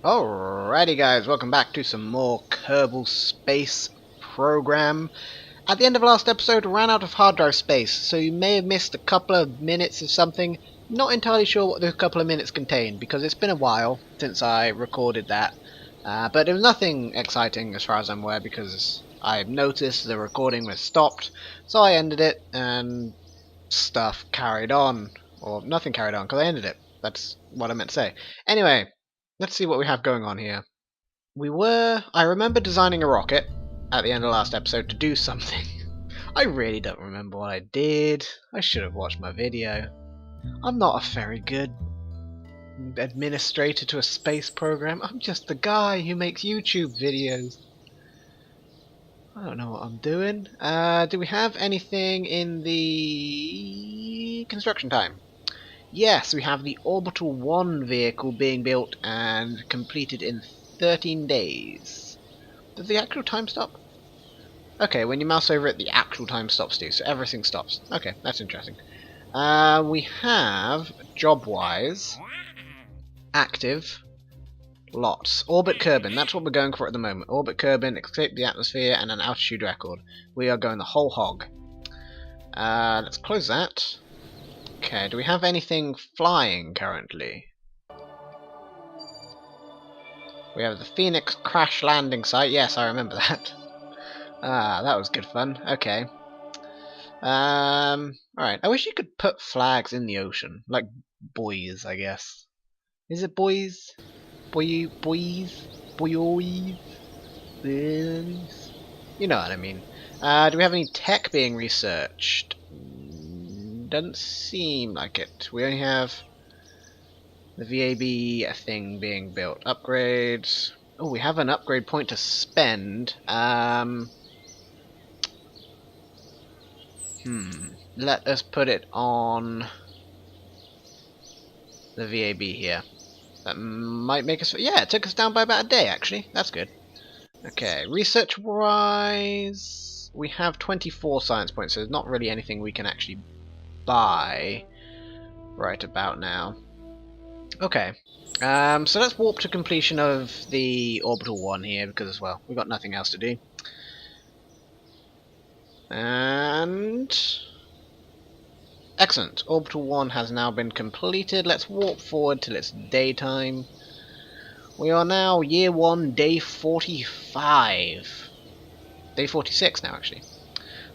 Alrighty guys, welcome back to some more Kerbal Space Program. At the end of last episode, I ran out of hard drive space, so you may have missed a couple of minutes of something. Not entirely sure what those couple of minutes contained, because it's been a while since I recorded that. But it was nothing exciting as far as I'm aware, because I noticed the recording was stopped, so I ended it, and stuff carried on. Or nothing carried on, because I ended it. That's what I meant to say. Anyway, let's see what we have going on here. I remember designing a rocket at the end of last episode to do something. I really don't remember what I did. I should have watched my video. I'm not a very good administrator to a space program. I'm just the guy who makes YouTube videos. I don't know what I'm doing. Do we have anything in the construction time? Yes, we have the Orbital 1 vehicle being built and completed in 13 days. Does the actual time stop? Okay, when you mouse over it, the actual time stops too, so everything stops. Okay, that's interesting. We have, job-wise, active, lots. Orbit Kerbin, that's what we're going for at the moment. Orbit Kerbin, escape the atmosphere, and an altitude record. We are going the whole hog. Let's close that. Okay, do we have anything flying currently? We have the Phoenix crash landing site. Yes, I remember that. That was good fun. Okay. Alright. I wish you could put flags in the ocean. Like buoys, I guess. Is it buoys? Buoys? Buoys? You know what I mean. Do we have any tech being researched? Doesn't seem like it. We only have the VAB thing being built. Upgrades. Oh, we have an upgrade point to spend. Let us put it on the VAB here. That might make us... Yeah, it took us down by about a day, actually. That's good. Okay, research-wise, we have 24 science points, so there's not really anything we can actually buy right about now. Okay, so let's warp to completion of the Orbital 1 here, because, well, we've got nothing else to do. And... excellent, Orbital 1 has now been completed. Let's warp forward till it's daytime. We are now year 1, day 45. Day 46 now, actually.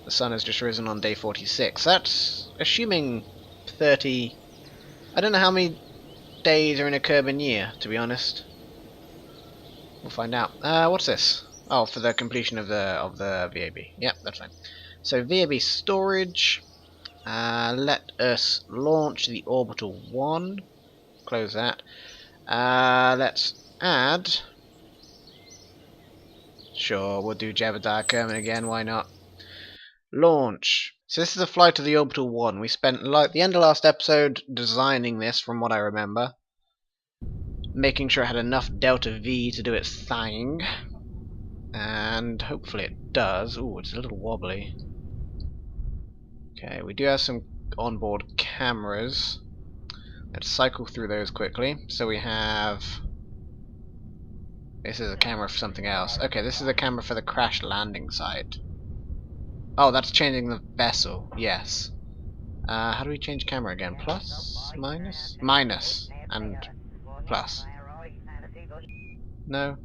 The sun has just risen on day 46. That's assuming 30... I don't know how many days are in a Kerbin year, to be honest. We'll find out. What's this? Oh, for the completion of the VAB. Yep, that's fine. So VAB storage. Let us launch the Orbital 1. Close that. Let's add. Sure, we'll do Jebediah Kerman again. Why not? Launch. So this is a flight of the Orbital 1. We spent like the end of last episode designing this, from what I remember. Making sure it had enough Delta V to do its thing. And hopefully it does. Ooh, it's a little wobbly. Okay, we do have some onboard cameras. Let's cycle through those quickly. So we have... this is a camera for something else. Okay, this is a camera for the crash landing site. Oh, that's changing the vessel. Yes. How do we change camera again? Plus? Minus? Minus. And plus. No?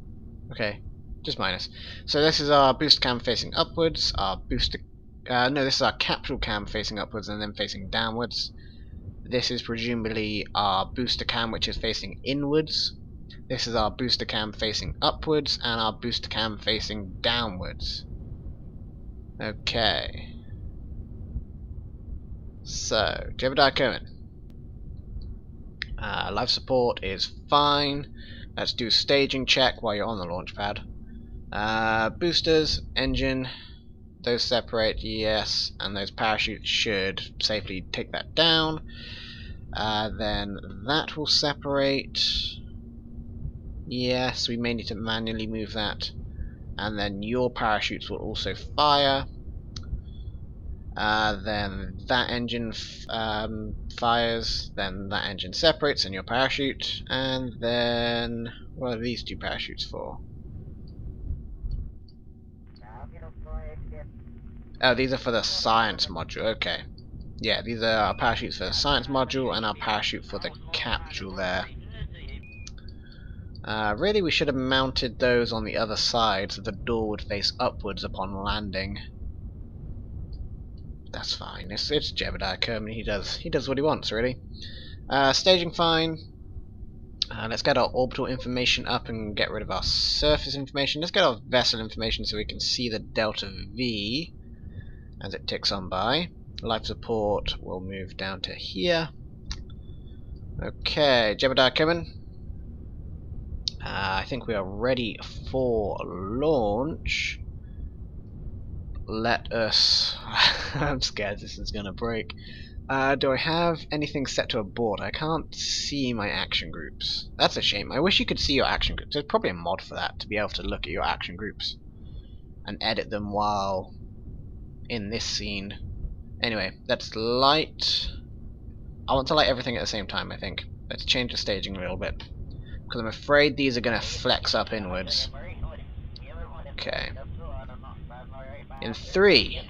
Okay. Just minus. So this is our booster cam facing upwards. Our booster... no, this is our capsule cam facing upwards and then facing downwards. This is presumably our booster cam, which is facing inwards. This is our booster cam facing upwards, and our booster cam facing downwards. Okay. So, Jebediah Kerman. Life support is fine. Let's do staging check while you're on the launch pad. Boosters, engine, those separate, yes, and those parachutes should safely take that down. Then that will separate. Yes, we may need to manually move that. And then your parachutes will also fire. Then that engine fires, then that engine separates and your parachute, and then What are these two parachutes for? Oh, these are for the science module. Okay. Yeah, these are our parachutes for the science module and our parachute for the capsule there. Really, we should have mounted those on the other side so the door would face upwards upon landing. That's fine. It's Jebediah Kerman. He does what he wants, really. Staging fine. Let's get our orbital information up and get rid of our surface information. Let's get our vessel information so we can see the delta V as it ticks on by. Life support will move down to here. Okay, Jebediah Kerman. I think we are ready for launch. Let us... I'm scared this is going to break. Do I have anything set to abort? I can't see my action groups. That's a shame. I wish you could see your action groups. There's probably a mod for that, to be able to look at your action groups and edit them while in this scene. Anyway, let's light... I want to light everything at the same time, I think. Let's change the staging a little bit, because I'm afraid these are going to flex up inwards. Okay. In 3,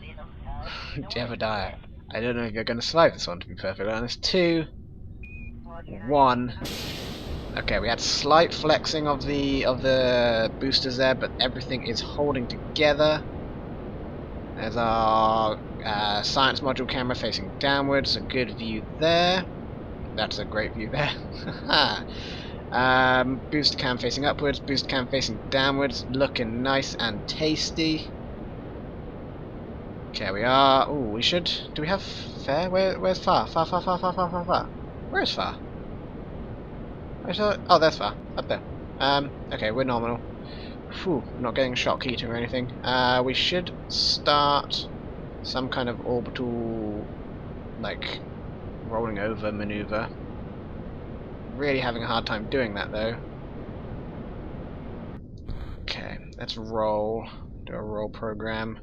Jebediah. I don't know if you're going to survive this one, to be perfectly honest. 2, 1. Okay, we had slight flexing of the boosters there, but everything is holding together. There's our science module camera facing downwards. A good view there. That's a great view there. Booster cam facing upwards. Booster cam facing downwards. Looking nice and tasty. Okay, we are... Ooh, we should... Do we have fair? Where's far? Far. Where is far? Oh, that's far. Up there. Okay, we're nominal. Phew, not getting shock heating or anything. We should start some kind of orbital, like, rolling over maneuver. Really having a hard time doing that, though. Okay, let's roll. Do a roll program.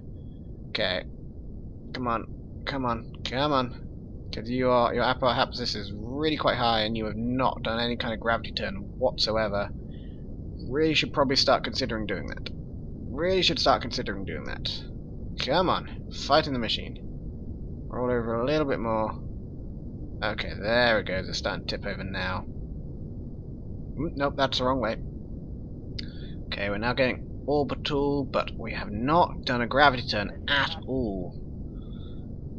Okay. Come on. Because your apoapsis is really quite high and you have not done any kind of gravity turn whatsoever. Really should probably start considering doing that. Come on. Fighting the machine. Roll over a little bit more. Okay, there it goes. It's starting to tip over now. Nope, that's the wrong way. Okay, we're now getting orbital, but we have not done a gravity turn at all.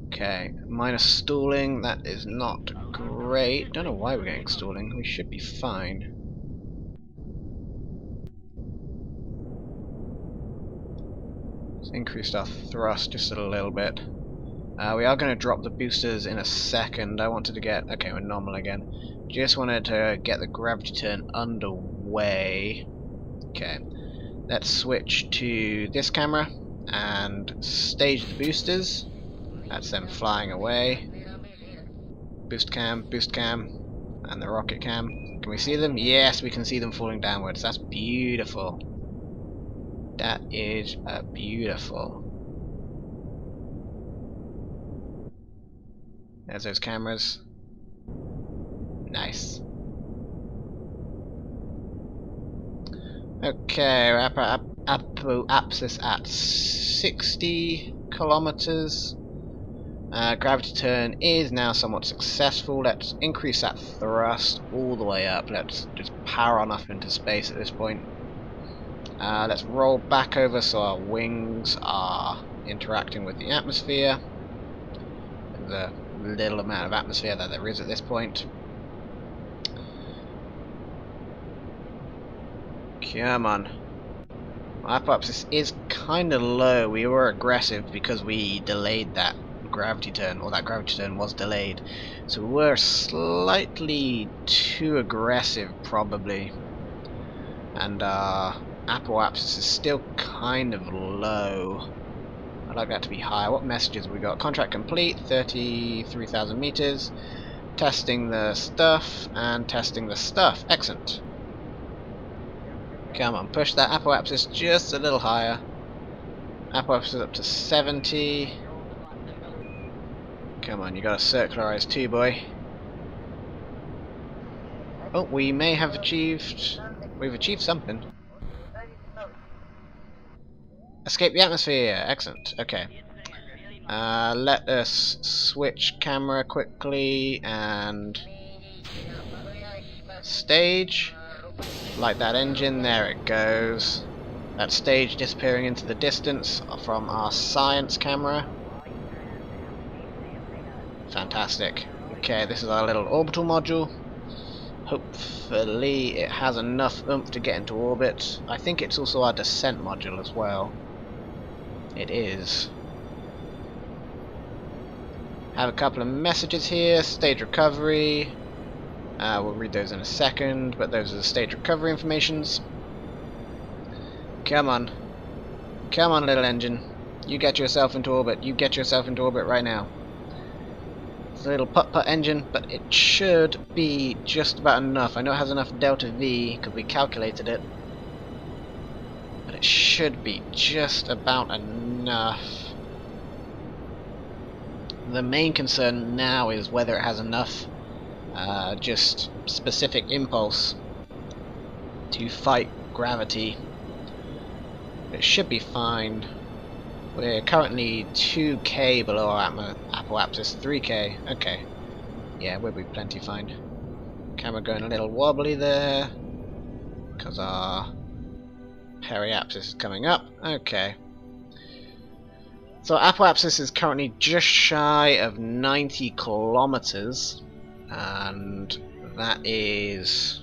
Okay, minus stalling, that is not great. Don't know why we're getting stalling. We should be fine. Let's increase our thrust just a little bit. We are going to drop the boosters in a second. I wanted to get... Okay, we're normal again. Just wanted to get the gravity turn underway. Okay, let's switch to this camera and stage the boosters. That's them flying away. Boost cam, and the rocket cam. Can we see them? Yes, we can see them falling downwards. That's beautiful. That is beautiful. There's those cameras. Nice. Okay, apoapsis at 60 kilometers. Gravity turn is now somewhat successful. Let's increase that thrust all the way up. Let's just power on up into space at this point. Let's roll back over so our wings are interacting with the atmosphere. The little amount of atmosphere that there is at this point. Come on. My apoapsis is kind of low. We were aggressive because we delayed that gravity turn, or that gravity turn was delayed. So we were slightly too aggressive, probably. And our apoapsis is still kind of low. I'd like that to be higher. What messages have we got? Contract complete, 33,000 meters. Testing the stuff, and testing the stuff. Excellent. Come on, push that apoapsis just a little higher. Apoapsis up to 70. Come on, you gotta circularize too, boy. Oh, we may have achieved we've achieved something. Escape the atmosphere. Excellent. Okay. Let us switch camera quickly and stage. Light that engine. There it goes. That stage disappearing into the distance from our science camera. Fantastic. Okay, this is our little orbital module. Hopefully it has enough oomph to get into orbit. I think it's also our descent module as well. It is. Have a couple of messages here. Stage recovery. We'll read those in a second, but those are the stage recovery informations. Come on. Come on, little engine. You get yourself into orbit. You get yourself into orbit right now. It's a little putt-putt engine, but it should be just about enough. I know it has enough delta V, because we calculated it. But it should be just about enough. The main concern now is whether it has enough just specific impulse to fight gravity. It should be fine. We're currently 2k below our apoapsis, 3k. Okay. Yeah, we'll be plenty fine. Camera going a little wobbly there, because our periapsis is coming up. Okay. So apoapsis is currently just shy of 90 kilometers, and that is,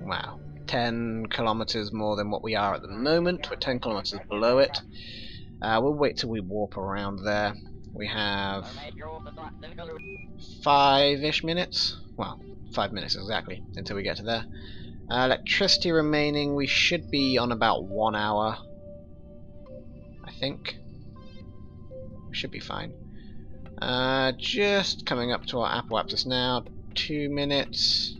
wow, 10 kilometers more than what we are at the moment. We're 10 kilometers below it. We'll wait till we warp around there. We have 5-ish minutes. Well, 5 minutes exactly until we get to there. Electricity remaining. We should be on about 1 hour, I think. We should be fine. Just coming up to our apoapsis now. 2 minutes.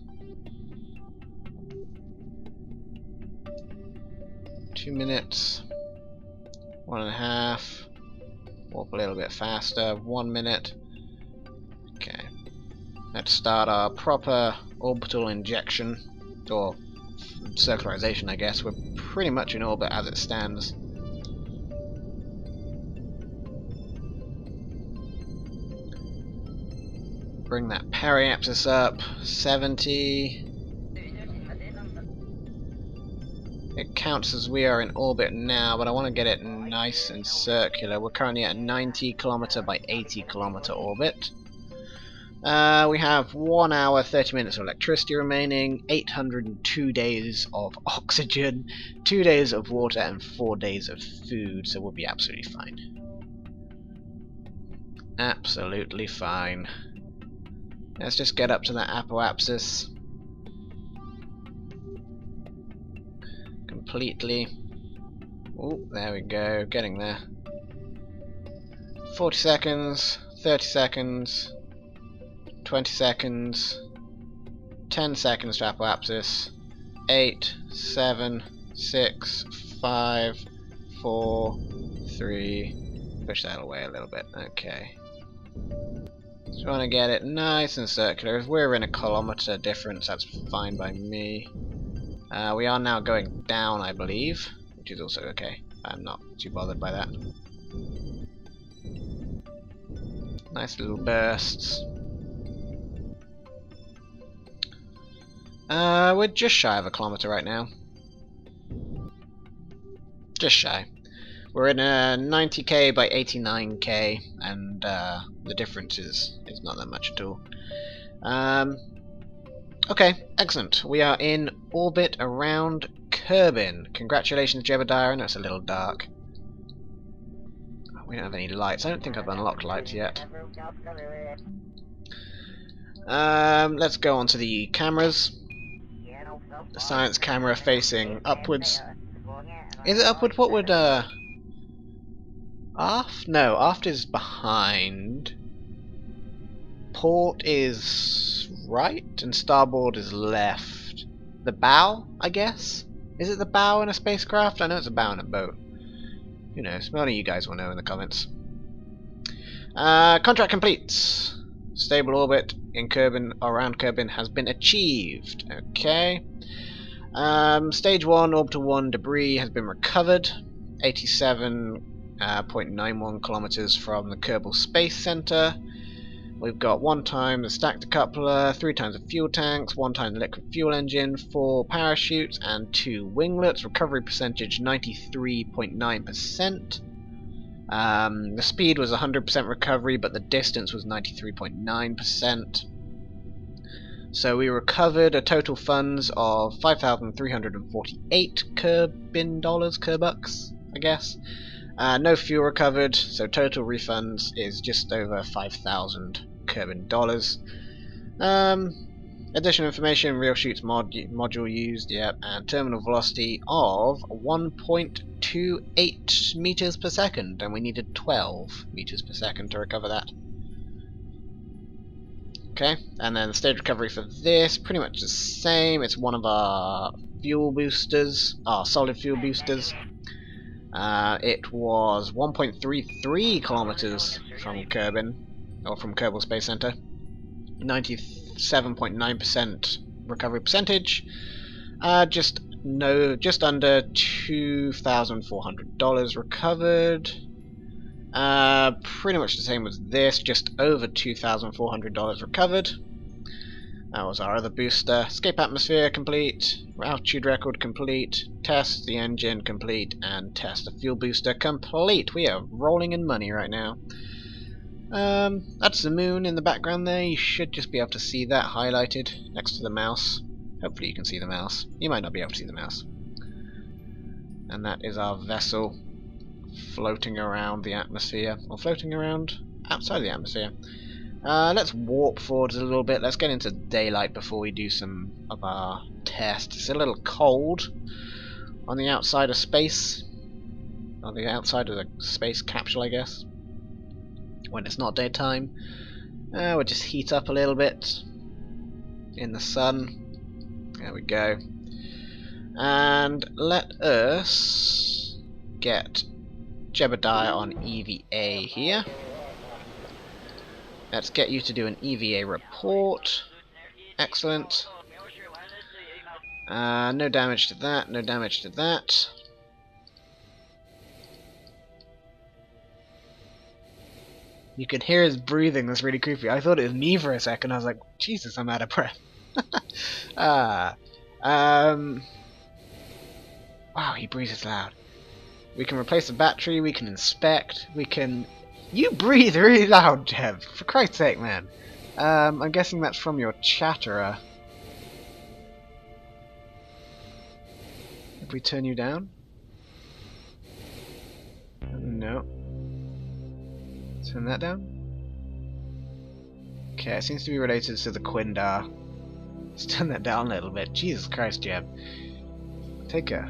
2 minutes. 1.5. Warp a little bit faster. 1 minute. Okay. Let's start our proper orbital injection. Or circularization, I guess. We're pretty much in orbit as it stands. Bring that periapsis up. 70. It counts as we are in orbit now, but I want to get it nice and circular. We're currently at 90 kilometer by 80 kilometer orbit. We have 1 hour, 30 minutes of electricity remaining, 802 days of oxygen, 2 days of water, and 4 days of food, so we'll be absolutely fine. Absolutely fine. Let's just get up to that apoapsis. Completely. Oh, there we go, getting there. 40 seconds, 30 seconds, 20 seconds, 10 seconds to apoapsis, 8, 7, 6, 5, 4, 3, push that away a little bit, okay. Just want to get it nice and circular. If we're in a kilometer difference, that's fine by me. We are now going down, I believe, which is also okay. I'm not too bothered by that. Nice little bursts. We're just shy of a kilometer right now. Just shy. We're in a 90k by 89k, and the difference is not that much at all. Okay, excellent. We are in orbit around Kerbin. Congratulations, Jebediah. I know it's a little dark. We don't have any lights. I don't think I've unlocked lights yet. Let's go on to the cameras. The science camera facing upwards. Is it upward? What would aft? No, aft is behind. Port is right and starboard is left. The bow, I guess? Is it the bow in a spacecraft? I know it's a bow in a boat. Who knows? One of you guys will know in the comments. Contract complete. Stable orbit in Kerbin, around Kerbin, has been achieved. Okay. Stage 1 Orbital 1 debris has been recovered, 87.91 kilometers from the Kerbal Space Center. We've got 1 time the stack decoupler, 3 times the fuel tanks, 1 time the liquid fuel engine, 4 parachutes, and 2 winglets. Recovery percentage 93.9%. The speed was 100% recovery, but the distance was 93.9%. So we recovered a total funds of 5,348 Kerbucks, I guess. No fuel recovered, so total refunds is just over 5,000 Kerbin dollars. Additional information: real shoots module used, yep, and terminal velocity of 1.28 meters per second, and we needed 12 meters per second to recover that. Okay, and then the stage recovery for this, pretty much the same. It's one of our fuel boosters, our solid fuel boosters. It was 1.33 kilometers from Kerbin, or from Kerbal Space Center. 97.9% recovery percentage. Just under $2,400 recovered. Pretty much the same as this, just over $2,400 recovered. That was our other booster. Escape atmosphere complete, altitude record complete, test the engine complete, and test the fuel booster complete. We are rolling in money right now. That's the moon in the background there. You should just be able to see that highlighted next to the mouse. Hopefully you can see the mouse. You might not be able to see the mouse. And that is our vessel floating around the atmosphere, or floating around outside the atmosphere. Let's warp forwards a little bit. Let's get into daylight before we do some of our tests. It's a little cold on the outside of space, on the outside of the space capsule, I guess, when it's not daytime. We'll just heat up a little bit in the sun. There we go. And let us get Jebediah on EVA here. Let's get you to do an EVA report. Excellent. No damage to that, no damage to that. You can hear his breathing, that's really creepy. I thought it was me for a second, I was like, Jesus, I'm out of breath. Wow, he breathes loud. We can replace the battery, we can inspect, we can... You breathe really loud, Jeb! For Christ's sake, man. I'm guessing that's from your chatterer. If we turn you down? No. Turn that down? Okay, it seems to be related to the Quindar. Let's turn that down a little bit. Jesus Christ, Jeb. Take a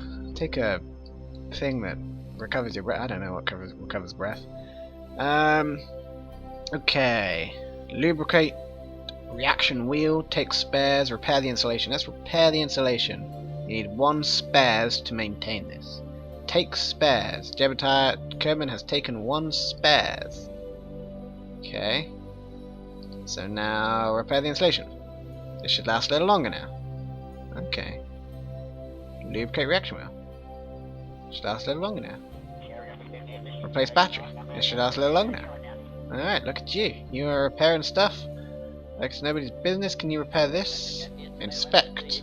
thing that recovers your breath. I don't know what recovers breath. Okay. Lubricate reaction wheel, take spares, repair the insulation. Let's repair the insulation. You need 1 spares to maintain this. Take spares. Jebediah Kerbin has taken 1 spares. Okay. So now repair the insulation. This should last a little longer now. Okay. Lubricate reaction wheel. Should last a little longer now. Replace battery. This should last a little longer now. Alright, look at you. You are repairing stuff like it's nobody's business. Can you repair this? Inspect.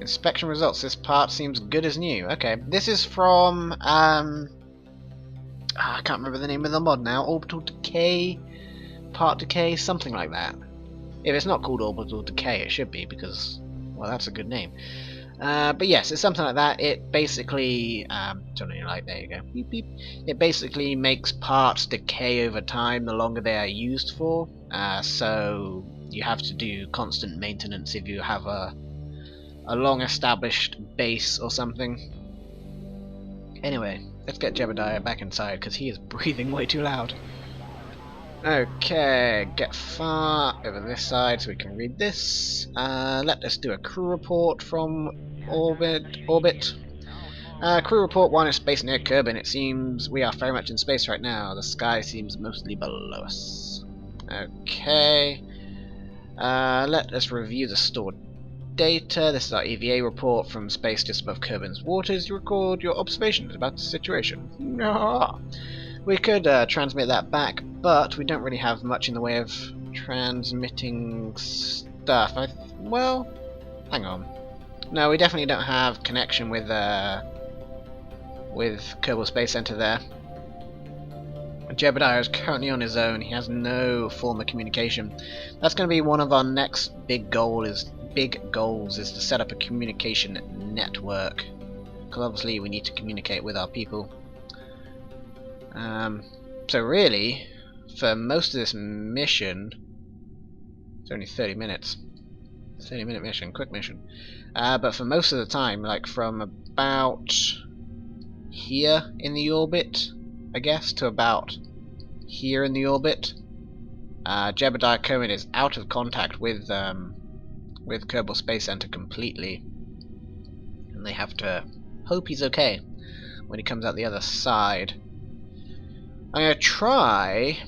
Inspection results. This part seems good as new. Okay, this is from I can't remember the name of the mod now. Orbital Decay, Part Decay, something like that. If it's not called Orbital Decay, it should be, because, well, that's a good name. But yes, it's something like that. It basically, turn on your light, there you go. Beep, beep. It basically makes parts decay over time the longer they are used for. So you have to do constant maintenance if you have a long-established base or something. Anyway, let's get Jebediah back inside because he is breathing way too loud. Okay, get far over this side so we can read this. Let us do a crew report from orbit. Crew report 1 is space near Kerbin. It seems we are very much in space right now. The sky seems mostly below us. Okay. Let us review the stored data. This is our EVA report from space just above Kerbin's waters. You record your observations about the situation. We could transmit that back, but we don't really have much in the way of transmitting stuff. Well, hang on. No, we definitely don't have connection with Kerbal Space Center there. Jebediah is currently on his own. He has no form of communication. That's going to be one of our next big goals is to set up a communication network. Because obviously we need to communicate with our people. So really, for most of this mission, it's only 30 minutes. 30-minute mission, quick mission. But for most of the time, like from about here in the orbit, I guess, to about here in the orbit, Jebediah Cohen is out of contact with Kerbal Space Center completely, and they have to hope he's okay when he comes out the other side. I'm going to try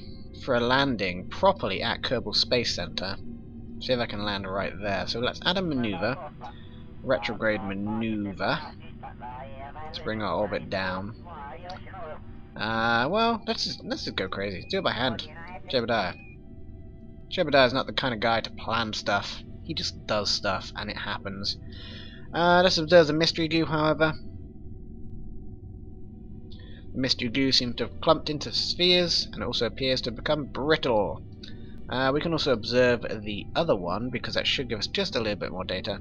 for a landing properly at Kerbal Space Center. See if I can land right there. So let's add a maneuver, retrograde maneuver. Let's bring our orbit down. Well, let's just go crazy. Do it by hand. Jebediah. Jebediah's not the kind of guy to plan stuff. He just does stuff, and it happens. Let's observe the mystery goo, however. The mystery goo seems to have clumped into spheres, and it also appears to have become brittle. We can also observe the other one, because that should give us just a little bit more data.